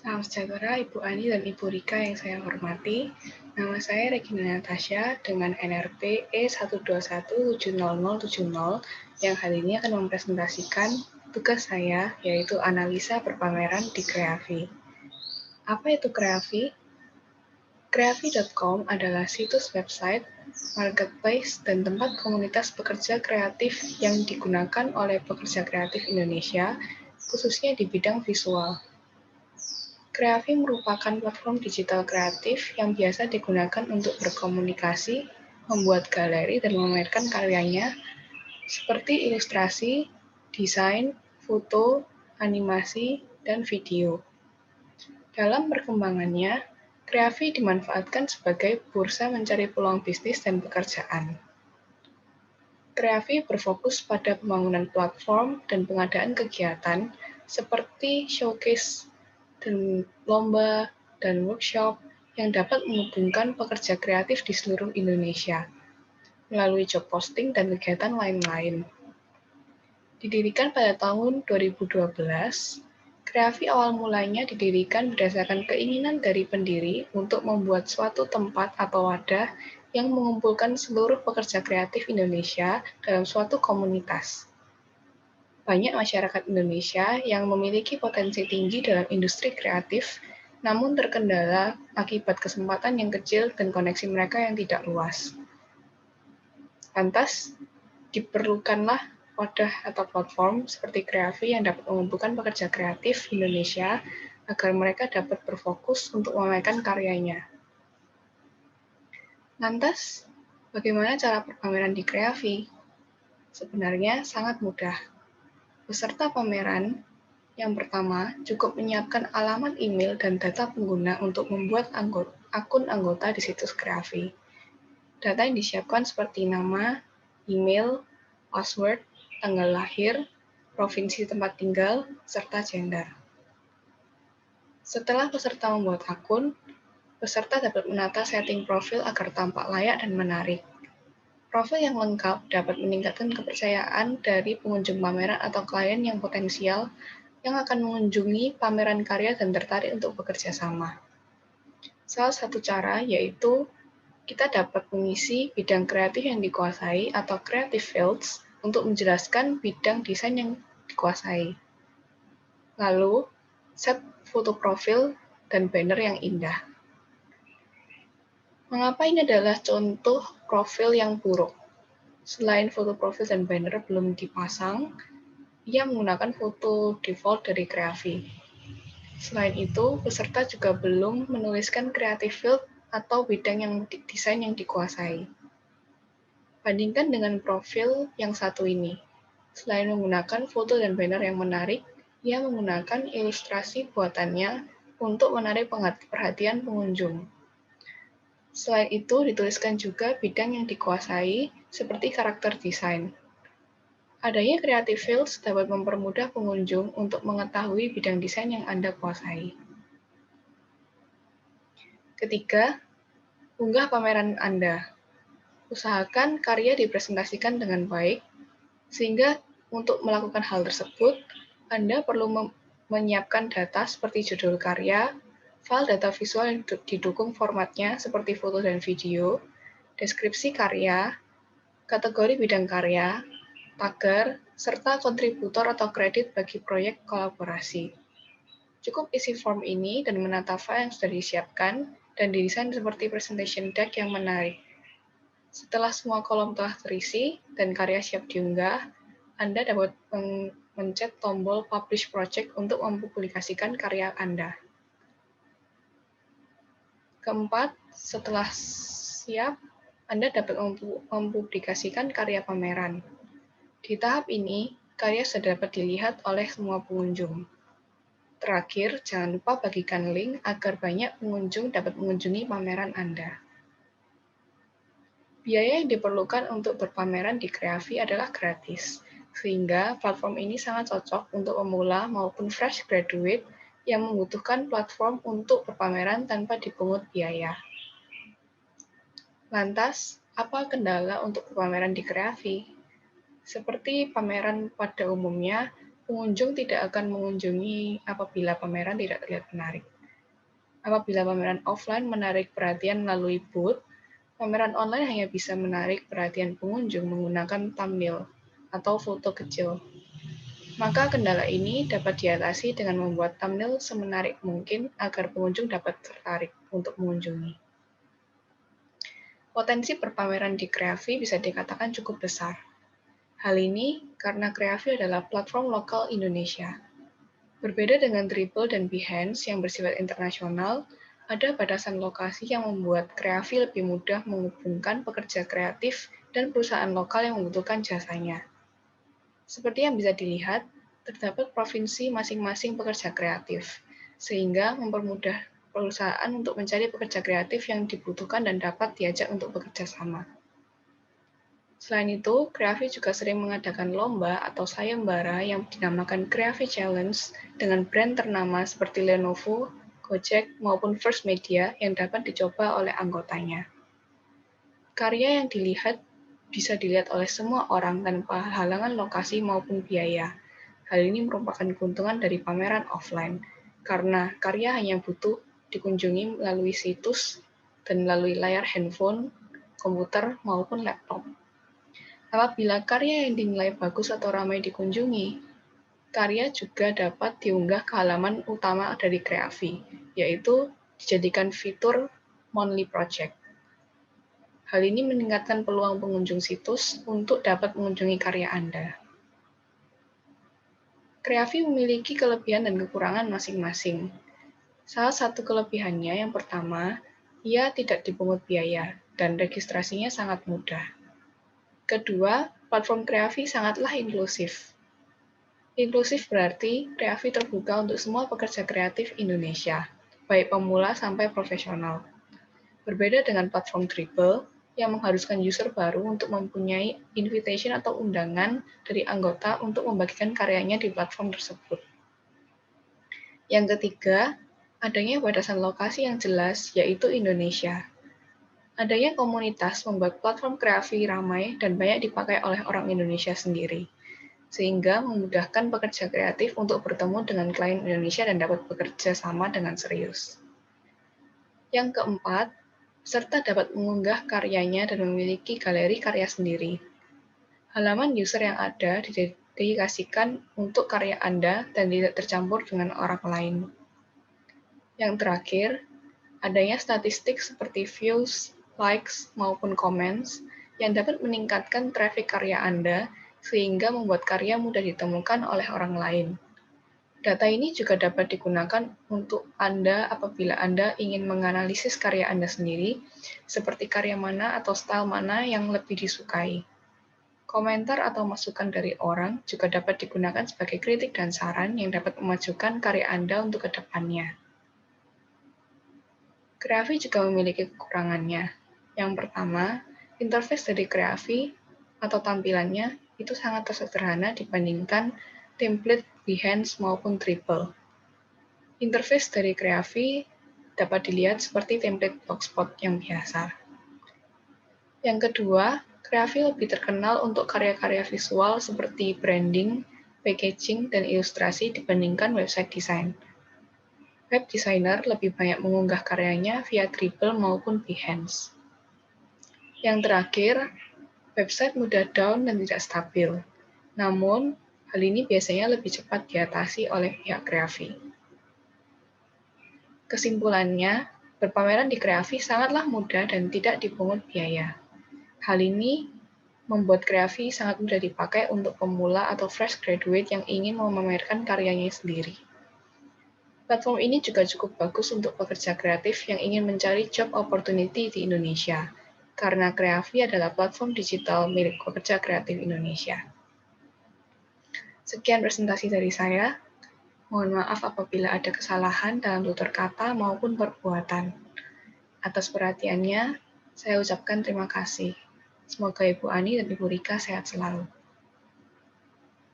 Salam sejahtera Ibu Ani dan Ibu Rika yang saya hormati. Nama saya Regina Natasha dengan NRP E1217070 yang hari ini akan mempresentasikan tugas saya, yaitu analisa berpameran di Kreavi. Apa itu Kreavi? Kreavi.com adalah situs website, marketplace, dan tempat komunitas pekerja kreatif yang digunakan oleh pekerja kreatif Indonesia, khususnya di bidang visual. Kreavi merupakan platform digital kreatif yang biasa digunakan untuk berkomunikasi, membuat galeri, dan memamerkan karyanya seperti ilustrasi, desain, foto, animasi, dan video. Dalam perkembangannya, Kreavi dimanfaatkan sebagai bursa mencari peluang bisnis dan pekerjaan. Kreavi berfokus pada pembangunan platform dan pengadaan kegiatan seperti showcase dan lomba dan workshop yang dapat menghubungkan pekerja kreatif di seluruh Indonesia melalui job posting dan kegiatan lain-lain. Didirikan pada tahun 2012, Kreavi awal mulanya didirikan berdasarkan keinginan dari pendiri untuk membuat suatu tempat atau wadah yang mengumpulkan seluruh pekerja kreatif Indonesia dalam suatu komunitas. Banyak masyarakat Indonesia yang memiliki potensi tinggi dalam industri kreatif, namun terkendala akibat kesempatan yang kecil dan koneksi mereka yang tidak luas. Lantas, diperlukanlah wadah atau platform seperti Kreavi yang dapat mengumpulkan pekerja kreatif Indonesia agar mereka dapat berfokus untuk memamerkan karyanya. Lantas, bagaimana cara berpameran di Kreavi? Sebenarnya sangat mudah. Peserta pameran yang pertama cukup menyiapkan alamat email dan data pengguna untuk membuat akun anggota di situs Kreavi. Data yang disiapkan seperti nama, email, password, tanggal lahir, provinsi tempat tinggal, serta gender. Setelah peserta membuat akun, peserta dapat menata setting profil agar tampak layak dan menarik. Profil yang lengkap dapat meningkatkan kepercayaan dari pengunjung pameran atau klien yang potensial yang akan mengunjungi pameran karya dan tertarik untuk bekerja sama. Salah satu cara yaitu kita dapat mengisi bidang kreatif yang dikuasai atau creative fields untuk menjelaskan bidang desain yang dikuasai. Lalu, set foto profil dan banner yang indah. Mengapa ini adalah contoh profil yang buruk? Selain foto profil dan banner belum dipasang, ia menggunakan foto default dari Kreavi. Selain itu, peserta juga belum menuliskan creative field atau bidang yang desain yang dikuasai. Bandingkan dengan profil yang satu ini. Selain menggunakan foto dan banner yang menarik, ia menggunakan ilustrasi buatannya untuk menarik perhatian pengunjung. Selain itu, dituliskan juga bidang yang dikuasai, seperti karakter desain. Adanya creative fields dapat mempermudah pengunjung untuk mengetahui bidang desain yang Anda kuasai. Ketiga, unggah pameran Anda. Usahakan karya dipresentasikan dengan baik, sehingga untuk melakukan hal tersebut, Anda perlu menyiapkan data seperti judul karya, file data visual yang didukung formatnya seperti foto dan video, deskripsi karya, kategori bidang karya, tagar, serta kontributor atau kredit bagi proyek kolaborasi. Cukup isi form ini dan menata file yang sudah disiapkan dan didesain seperti presentation deck yang menarik. Setelah semua kolom telah terisi dan karya siap diunggah, Anda dapat mencet tombol Publish Project untuk mempublikasikan karya Anda. Keempat, setelah siap, Anda dapat mempublikasikan karya pameran. Di tahap ini, karya sudah dapat dilihat oleh semua pengunjung. Terakhir, jangan lupa bagikan link agar banyak pengunjung dapat mengunjungi pameran Anda. Biaya yang diperlukan untuk berpameran di Kreavi adalah gratis, sehingga platform ini sangat cocok untuk pemula maupun fresh graduate yang membutuhkan platform untuk berpameran tanpa dipungut biaya. Lantas, apa kendala untuk berpameran di Kreavi? Seperti pameran pada umumnya, Pengunjung tidak akan mengunjungi apabila pameran tidak terlihat menarik. Apabila pameran offline menarik perhatian melalui booth, pameran online hanya bisa menarik perhatian pengunjung menggunakan thumbnail atau foto kecil. Maka kendala ini dapat diatasi dengan membuat thumbnail semenarik mungkin agar pengunjung dapat tertarik untuk mengunjungi. Potensi perpameran di Kreavi bisa dikatakan cukup besar. Hal ini karena Kreavi adalah platform lokal Indonesia. Berbeda dengan Dribbble dan Behance yang bersifat internasional, ada batasan lokasi yang membuat Kreavi lebih mudah menghubungkan pekerja kreatif dan perusahaan lokal yang membutuhkan jasanya. Seperti yang bisa dilihat, terdapat provinsi masing-masing pekerja kreatif, sehingga mempermudah perusahaan untuk mencari pekerja kreatif yang dibutuhkan dan dapat diajak untuk bekerja sama. Selain itu, Kreavi juga sering mengadakan lomba atau sayembara yang dinamakan Kreavi Challenge dengan brand ternama seperti Lenovo, Gojek, maupun First Media yang dapat dicoba oleh anggotanya. Karya yang bisa dilihat oleh semua orang tanpa halangan lokasi maupun biaya. Hal ini merupakan keuntungan dari pameran offline, karena karya hanya butuh dikunjungi melalui situs dan melalui layar handphone, komputer, maupun laptop. Apabila karya yang dinilai bagus atau ramai dikunjungi, karya juga dapat diunggah ke halaman utama dari Kreavi, yaitu dijadikan fitur monthly project. Hal ini meningkatkan peluang pengunjung situs untuk dapat mengunjungi karya Anda. Kreavi memiliki kelebihan dan kekurangan masing-masing. Salah satu kelebihannya yang pertama, ia tidak dipungut biaya dan registrasinya sangat mudah. Kedua, platform Kreavi sangatlah inklusif. Inklusif berarti Kreavi terbuka untuk semua pekerja kreatif Indonesia, baik pemula sampai profesional. Berbeda dengan platform Dribbble yang mengharuskan user baru untuk mempunyai invitation atau undangan dari anggota untuk membagikan karyanya di platform tersebut. Yang ketiga, adanya batasan lokasi yang jelas, yaitu Indonesia. Adanya komunitas membuat platform Kreavi ramai dan banyak dipakai oleh orang Indonesia sendiri, sehingga memudahkan pekerja kreatif untuk bertemu dengan klien Indonesia dan dapat bekerja sama dengan serius. Yang keempat, peserta dapat mengunggah karyanya dan memiliki galeri karya sendiri. Halaman user yang ada didedikasikan untuk karya Anda dan tidak tercampur dengan orang lain. Yang terakhir, adanya statistik seperti views, likes, maupun comments yang dapat meningkatkan traffic karya Anda sehingga membuat karya mudah ditemukan oleh orang lain. Data ini juga dapat digunakan untuk Anda apabila Anda ingin menganalisis karya Anda sendiri, seperti karya mana atau style mana yang lebih disukai. Komentar atau masukan dari orang juga dapat digunakan sebagai kritik dan saran yang dapat memajukan karya Anda untuk ke depannya. Kreavi juga memiliki kekurangannya. Yang pertama, interface dari Kreavi atau tampilannya itu sangat sederhana dibandingkan template Behance maupun Dribbble. Interface dari Kreavi dapat dilihat seperti template Blogspot yang biasa. Yang kedua, Kreavi lebih terkenal untuk karya-karya visual seperti branding, packaging, dan ilustrasi dibandingkan website desain. Web designer lebih banyak mengunggah karyanya via Dribbble maupun Behance. Yang terakhir, website mudah down dan tidak stabil. Namun, hal ini biasanya lebih cepat diatasi oleh pihak Kreavi. Kesimpulannya, berpameran di Kreavi sangatlah mudah dan tidak dipungut biaya. Hal ini membuat Kreavi sangat mudah dipakai untuk pemula atau fresh graduate yang ingin memamerkan karyanya sendiri. Platform ini juga cukup bagus untuk pekerja kreatif yang ingin mencari job opportunity di Indonesia, karena Kreavi adalah platform digital milik pekerja kreatif Indonesia. Sekian presentasi dari saya. Mohon maaf apabila ada kesalahan dalam tutur kata maupun perbuatan. Atas perhatiannya, saya ucapkan terima kasih. Semoga Ibu Ani dan Ibu Rika sehat selalu.